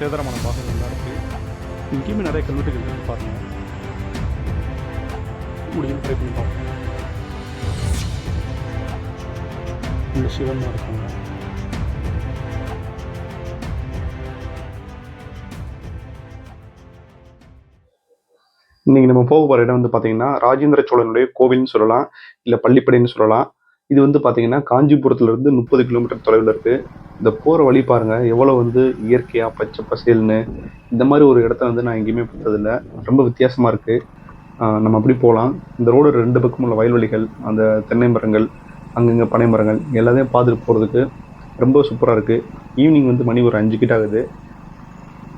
சேதாரமான பாகங்கள்லாம் இருக்குது. இங்கேயுமே நிறைய கல்வெட்டுகள் இருக்குது பாருங்கள். முடியும் ட்ரை பண்ணி பார்ப்போம். இந்த சிவன் தான் இருக்காங்க. இன்றைக்கி நம்ம போக போகிற இடம் வந்து பார்த்திங்கன்னா ராஜேந்திர சோழனுடைய கோவில்னு சொல்லலாம், இல்லை பள்ளிப்படைன்னு சொல்லலாம். இது வந்து பார்த்திங்கன்னா காஞ்சிபுரத்துலேருந்து 30 கிலோமீட்டர் தொலைவில் இருக்குது. இந்த போகிற வழி பாருங்கள் எவ்வளோ வந்து இயற்கையாக பச்சை பசேல்னு. இந்த மாதிரி ஒரு இடத்த வந்து நான் எங்கேயுமே பார்த்ததில்ல. ரொம்ப வித்தியாசமாக இருக்குது. நம்ம அப்படி போகலாம். இந்த ரோடு 2 பக்கம் உள்ள வயல்வெளிகள், அந்த தென்னை மரங்கள், அங்கங்கே பனை மரங்கள் எல்லாத்தையும் பார்த்துட்டு போகிறதுக்கு ரொம்ப சூப்பராக இருக்குது. ஈவினிங் வந்து மணி ஒரு 5 கிட்ட ஆகுது.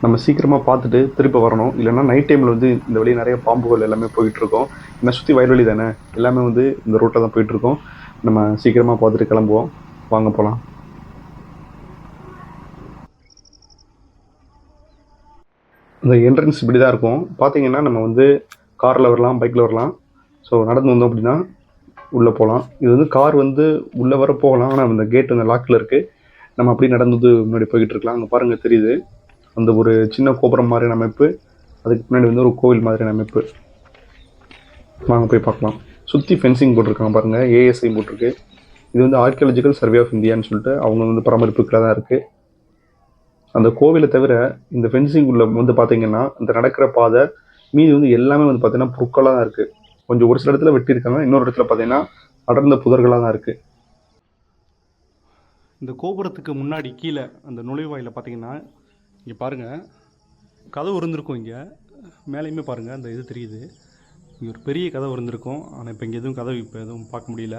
நம்ம சீக்கிரமாக பார்த்துட்டு திருப்பி வரணும். இல்லைன்னா நைட் டைமில் வந்து இந்த வழி நிறைய பாம்புகள் எல்லாமே போயிட்டுருக்கோம். ஏன்னா சுற்றி வயல்வெளி தானே, எல்லாமே வந்து இந்த ரோட்டில் தான் போயிட்டுருக்கோம். நம்ம சீக்கிரமாக பார்த்துட்டு கிளம்புவோம். வாங்க போகலாம். இந்த என்ட்ரன்ஸ் இப்படி தான் இருக்கும். பார்த்தீங்கன்னா நம்ம வந்து காரில் வரலாம், பைக்கில் வரலாம். ஸோ நடந்து வந்தோம் அப்படின்னா உள்ளே போகலாம். இது வந்து கார் வந்து உள்ளே வர போகலாம், ஆனால் அந்த கேட் அந்த லாக்கில் இருக்குது. நம்ம அப்படி நடந்து முன்னாடி போய்கிட்டு இருக்கலாம். அங்கே பாருங்கள் தெரியுது அந்த ஒரு சின்ன கோபுரம் மாதிரியான அமைப்பு. அதுக்கு முன்னாடி வந்து ஒரு கோவில் மாதிரியான அமைப்பு. வாங்க போய் பார்க்கலாம். சுற்றி ஃபென்சிங் போட்டிருக்காங்க பாருங்கள், ஏஎஸ்ஐ போட்டிருக்கு. இது வந்து ஆர்கியாலஜிக்கல் சர்வே ஆஃப் இந்தியான்னு சொல்லிட்டு அவங்க வந்து பராமரிப்புக்குள்ள தான் இருக்குது. அந்த கோவிலை தவிர இந்த ஃபென்சிங் உள்ள வந்து பார்த்தீங்கன்னா இந்த நடக்கிற பாதை மீதி வந்து எல்லாமே வந்து பார்த்தீங்கன்னா புற்களாக தான் இருக்குது. கொஞ்சம் ஒரு சில இடத்துல வெட்டியிருக்காங்க, இன்னொரு இடத்துல பார்த்தீங்கன்னா அடர்ந்த புதர்களாக தான் இருக்குது. இந்த கோபுரத்துக்கு முன்னாடி கீழே அந்த நுழைவாயில் பார்த்தீங்கன்னா இங்கே பாருங்கள் கதவு இருந்திருக்கும். இங்கே மேலேயுமே பாருங்கள் அந்த இது தெரியுது. இங்கே ஒரு பெரிய கதவு இருந்திருக்கும். ஆனால் இப்போ இங்கே எதுவும் கதவு இப்போ எதுவும் பார்க்க முடியல.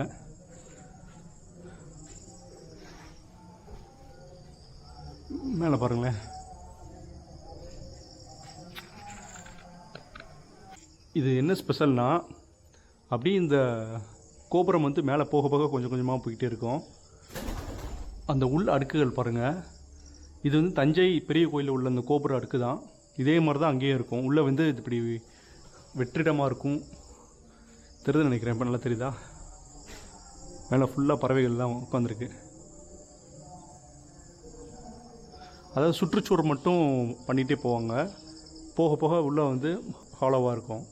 மேலே பாருங்களேன். இது என்ன ஸ்பெஷல்னா அப்படியே இந்த கோபுரம் வந்து மேலே போக போக கொஞ்சம் கொஞ்சமாக போய்கிட்டே இருக்கும். அந்த உள் அடுக்குகள் பாருங்கள். இது வந்து தஞ்சை பெரிய கோயிலில் உள்ள அந்த கோபுர அடுக்கு தான். இதே மாதிரி தான் அங்கேயும் இருக்கும். உள்ளே வந்து இது இப்படி வெற்றிடமாக இருக்கும். தெரியுது நினைக்கிறேன். இப்போ நல்லா தெரியுதா? மேலே ஃபுல்லாக பறவைகள் தான் உட்காந்துருக்கு. அதாவது சுற்றுச்சூழல் மட்டும் பண்ணிகிட்டே போவாங்க. போக போக உள்ளே வந்து ஹாலோவாக இருக்கும்.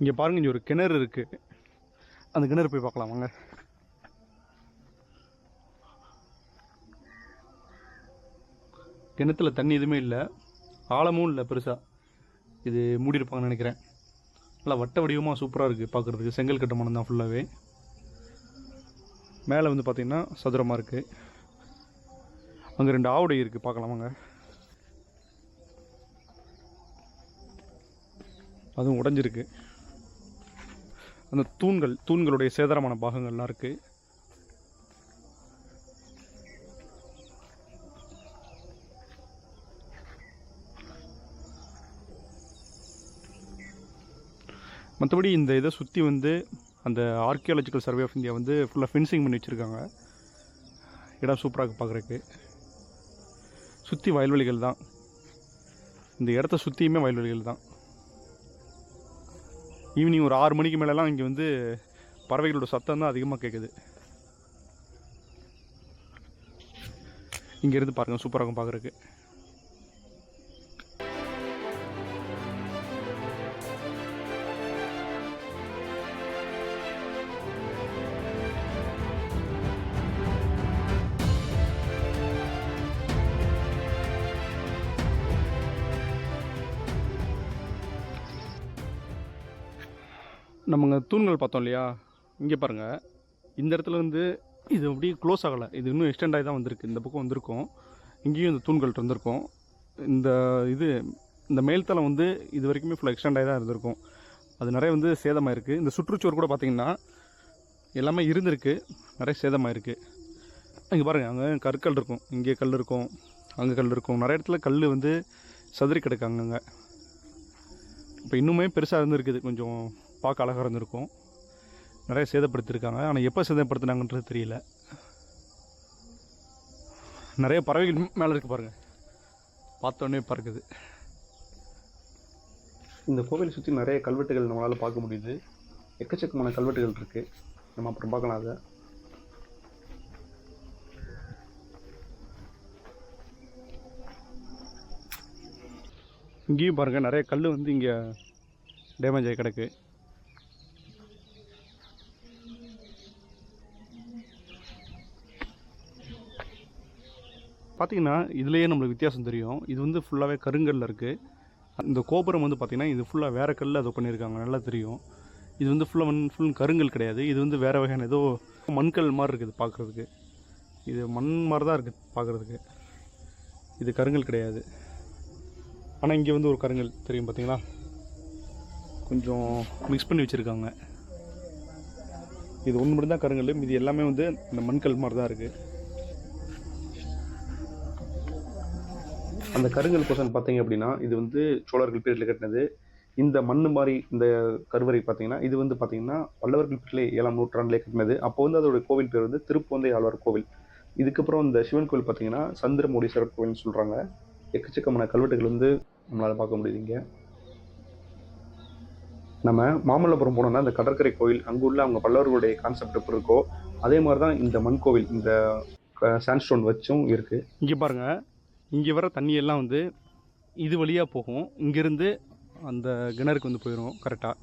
இங்கே பாருங்கள், இங்கே ஒரு கிணறு இருக்குது. அந்த கிணறு போய் பார்க்கலாம் வாங்க. கிணத்துல தண்ணி எதுவுமே இல்லை, ஆழமும் இல்லை பெருசாக. இது மூடியிருப்பாங்கன்னு நினைக்கிறேன். நல்லா வட்ட வடிவமாக சூப்பராக இருக்குது பார்க்குறதுக்கு. செங்கல் கட்டுமானம் தான் ஃபுல்லாகவே. மேலே வந்து பார்த்திங்கன்னா சதுரமாக இருக்குது. அங்கே 2 ஆவுடை இருக்குது, பார்க்கலாம் வாங்க. அதுவும் உடஞ்சிருக்கு. அந்த தூண்களுடைய சேதாரமான பாகங்கள்லாம் இருக்குது. மற்றபடி இந்த இதை சுற்றி வந்து அந்த ஆர்கியாலஜிக்கல் சர்வே ஆஃப் இந்தியா வந்து ஃபுல்லாக ஃபென்சிங் பண்ணி வச்சுருக்காங்க. இடம் சூப்பராக பார்க்குறக்கு. சுற்றி வயல்வெளிகள் தான். இந்த இடத்த சுற்றியுமே வயல்வெளிகள் தான். ஈவினிங் ஒரு 6 மணிக்கு மேலெலாம் இங்கே வந்து பறவைகளோட சத்தம் தான் அதிகமாக கேட்குது. இங்கேருந்து பாருங்கள், சூப்பராக இருக்கும் பார்க்குறக்கு. நம்ம தூண்கள் பார்த்தோம் இல்லையா, இங்கே பாருங்கள். இந்த இடத்துல வந்து இது அப்படியே க்ளோஸ் ஆகலை. இது இன்னும் எக்ஸ்டெண்ட் ஆகி தான் வந்திருக்கு. இந்த பக்கம் வந்திருக்கும். இங்கேயும் இந்த தூண்கள் இருந்திருக்கும். இந்த மேல்தளம் வந்து இது வரைக்குமே ஃபுல்லாக எக்ஸ்டெண்ட் ஆகி தான் இருந்திருக்கும். அது நிறைய வந்து சேதமாயிருக்கு. இந்த சுற்றுச்சுவர் கூட பார்த்திங்கன்னா எல்லாமே இருந்திருக்கு, நிறைய சேதமாயிருக்கு. இங்கே பாருங்கள், அங்கே கற்கள் இருக்கும், இங்கே கல் இருக்கும், அங்கே கல் இருக்கும். நிறைய இடத்துல கல் வந்து சதுரி கிடக்கு அங்கங்கே. இப்போ இன்னுமே பெருசாக இருந்திருக்குது, கொஞ்சம் பார்க்க அழகாக இருந்திருக்கும். நிறைய சேதப்படுத்தியிருக்காங்க. ஆனால் எப்போ சேதப்படுத்தினாங்கன்றது தெரியல. நிறைய பறவைகள் மேலே இருக்குது பாருங்கள், பார்த்தோன்னே பறக்குது. இந்த கோவிலை சுற்றி நிறைய கல்வெட்டுகள் நம்மளால் பார்க்க முடியுது. எக்கச்சக்கமான கல்வெட்டுகள் இருக்குது. நம்ம அப்புறம் பார்க்கலாம் அதை. இங்கேயும் பாருங்கள், நிறைய கல் வந்து இங்கே டேமேஜ் ஆகி கிடக்கு. பார்த்திங்கன்னா இதுலேயே நம்மளுக்கு வித்தியாசம் தெரியும். இது வந்து ஃபுல்லாகவே கருங்கல்ல இருக்குது. இந்த கோபுரம் வந்து பார்த்திங்கன்னா இது ஃபுல்லாக வேறு கல் அதை பண்ணியிருக்காங்க, நல்லா தெரியும். இது வந்து ஃபுல் கருங்கல் கிடையாது. இது வந்து வேறு வகையான ஏதோ மண்கல் மாதிரி இருக்குது பார்க்குறதுக்கு. இது மண் மாதிரி தான் இருக்குது பார்க்குறதுக்கு. இது கருங்கல் கிடையாது. ஆனால் இங்கே வந்து ஒரு கருங்கல் தெரியும் பார்த்தீங்களா, கொஞ்சம் மிக்ஸ் பண்ணி வச்சுருக்காங்க. இது ஒன்று மட்டும் தான் கருங்கல், இது எல்லாமே வந்து இந்த மண்கல் மாதிரி தான் இருக்குது. அந்த கருங்கல் போர்ஷன் பார்த்தீங்க அப்படின்னா இது வந்து சோழர்கள் பீரியடில் கட்டினது. இந்த மண் மாதிரி இந்த கருவறை பார்த்தீங்கன்னா இது வந்து பார்த்தீங்கன்னா பல்லவர்கள் பீரியட்லேயே 7ஆம் நூற்றாண்டிலே கட்டினது. அப்போ வந்து அதோட கோவில் பேர் வந்து திருப்போந்தை ஆழ்வார் கோவில். இதுக்கப்புறம் இந்த சிவன் கோவில் பார்த்தீங்கன்னா சந்திரமௌலீஸ்வரர் கோவில்னு சொல்கிறாங்க. எக்கச்சக்கமான கல்வெட்டுகள் வந்து நம்மளால் பார்க்க முடியுதுங்க. நம்ம மாமல்லபுரம் போனோம்னா இந்த கடற்கரை கோயில், அங்குள்ள அவங்க பல்லவர்களுடைய கான்செப்ட் எப்படி இருக்கோ அதே மாதிரி தான் இந்த மண் கோவில் இந்த சாண்ட்ஸ்டோன் வச்சும் இருக்குது. இங்கே பாருங்கள், இங்கே வர தண்ணியெல்லாம் வந்து இது வழியாக போகும். இங்கேருந்து அந்த கிணறுக்கு வந்து போயிடும் கரெக்டாக.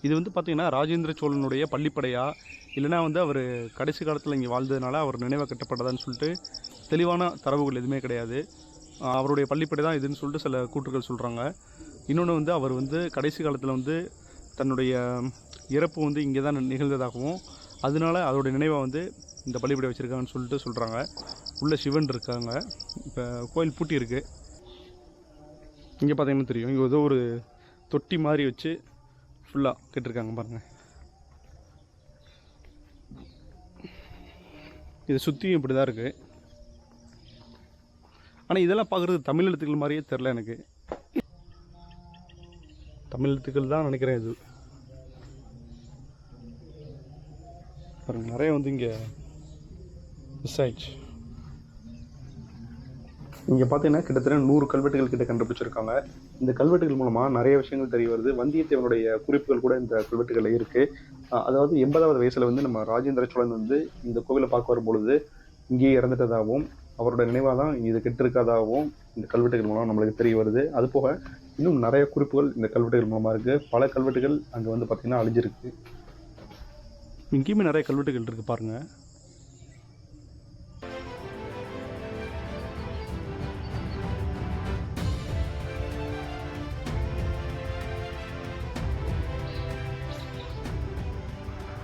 இது வந்து பார்த்திங்கன்னா ராஜேந்திர சோழனுடைய பள்ளிப்படையா இல்லைனா வந்து அவர் கடைசி காலத்தில் இங்கே வாழ்ந்ததுனால அவர் நினைவாக கட்டப்பட்டதான்னு சொல்லிட்டு தெளிவான தரவுகள் எதுவுமே கிடையாது. அவருடைய பள்ளிப்படை தான் இதுன்னு சொல்லிட்டு சில கூற்றுகள் சொல்கிறாங்க. இன்னொன்று வந்து அவர் வந்து கடைசி காலத்தில் வந்து தன்னுடைய இறப்பு வந்து இங்கே தான் நிகழ்ந்ததாகவும் அதனால அதோடைய நினைவாக வந்து இந்த பள்ளிப்படை வச்சுருக்காங்கன்னு சொல்லிட்டு சொல்கிறாங்க. உள்ள சிவன் இருக்காங்க. இப்போ கோயில் பூட்டி இருக்குது. இங்கே பார்த்தீங்கன்னா தெரியும், இங்கே ஏதோ ஒரு தொட்டி மாதிரி வச்சு ஃபுல்லாக கட்டிருக்காங்க பாருங்கள். இது சுற்றியும் இப்படி தான் இருக்குது. ஆனால் இதெல்லாம் பார்க்குறது தமிழ் எழுத்துக்கள் மாதிரியே தெரில எனக்கு. தமிழ் எழுத்துக்கள் தான் நினைக்கிறேன். இது பாருங்கள், நிறைய வந்து இங்கே மிஸ் ஆயிடுச்சு. இங்கே பார்த்தீங்கன்னா கிட்டத்தட்ட 100 கல்வெட்டுகள் கிட்ட கண்டுபிடிச்சிருக்காங்க. இந்த கல்வெட்டுகள் மூலமாக நிறைய விஷயங்கள் தெரிய வருது. வந்தியத்தேவனுடைய குறிப்புகள் கூட இந்த கல்வெட்டுகளில் இருக்குது. அதாவது 80வது வயசில் வந்து நம்ம ராஜேந்திர சோழன் வந்து இந்த கோவிலை பார்க்க வரும்பொழுது இங்கேயே இறந்துட்டதாகவும் அவரோட நினைவாக தான் இது கெட்டிருக்கதாகவும் இந்த கல்வெட்டுகள் மூலம் நம்மளுக்கு தெரிய வருது. அது போக இன்னும் நிறைய குறிப்புகள் இந்த கல்வெட்டுகள் மூலமாக இருக்குது. பல கல்வெட்டுகள் அங்கே வந்து பார்த்திங்கன்னா அழிஞ்சிருக்கு. இங்கேயுமே நிறைய கல்வெட்டுகள் இருக்குது பாருங்கள்.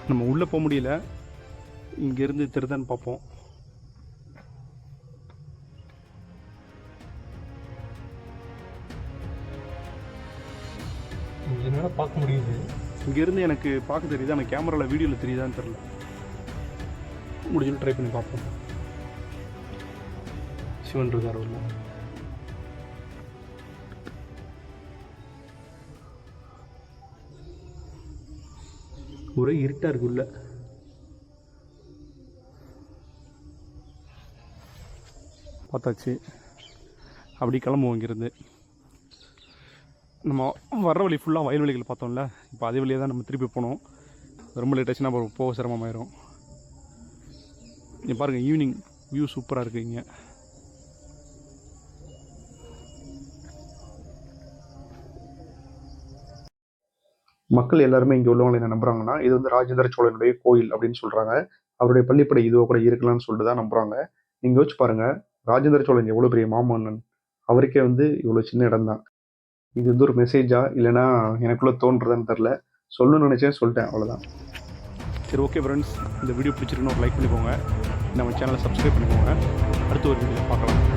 நம்ம உள்ளே போக முடியல, இங்கேருந்து தெரிதான்னு பார்ப்போம். என்னால் பார்க்க முடியுது. இங்கேருந்து எனக்கு பார்க்க தெரியுது, ஆனால் கேமராவில் வீடியோவில் தெரியுதான்னு தெரில. முடிஞ்சு ட்ரை பண்ணி பார்ப்போம். சிவன் இருக்கார் உள்ள. ஒரே இருட்டாக இருக்கு உள்ள. பார்த்தாச்சு, அப்படி கிளம்புவோம் இங்கேருந்து. நம்ம வர்ற வழி ஃபுல்லாக வயல்வெளிகள் பார்த்தோம்ல, இப்போ அதே வழியாக தான் நம்ம திருப்பி போனோம். ரொம்ப லேட் ஆச்சுன்னா அப்புறம் போக சிரமமாயிரும். இங்கே பாருங்கள், ஈவினிங் வியூ சூப்பராக இருக்குது இங்கே. மக்கள் எல்லாருமே இங்கே உள்ளவங்களை என்ன நம்புறாங்கன்னா இது வந்து ராஜேந்திர சோழனுடைய கோயில் அப்படின்னு சொல்கிறாங்க. அவருடைய பள்ளிப்படை இதுவோ கூட இருக்கலாம்னு சொல்லிட்டு தான் நம்புகிறாங்க. நீங்கள் யோசிச்சு பாருங்கள், ராஜேந்திர சோழன் எவ்வளோ பெரிய மாமன்னன், அவருக்கே வந்து இவ்வளோ சின்ன இடம் தான். இது வந்து ஒரு மெசேஜா இல்லைனா எனக்குள்ளே தோன்றதான்னு தெரில. சொல்லணும்னு நினச்சேன், சொல்லிட்டேன், அவ்வளோதான். சரி, ஓகே ஃப்ரெண்ட்ஸ், இந்த வீடியோ பிடிச்சிருக்குன்னு ஒரு லைக் பண்ணிக்கோங்க. நம்ம சேனலை சப்ஸ்கிரைப் பண்ணிக்கோங்க. அடுத்த ஒரு வீடியோ பார்க்கலாம்.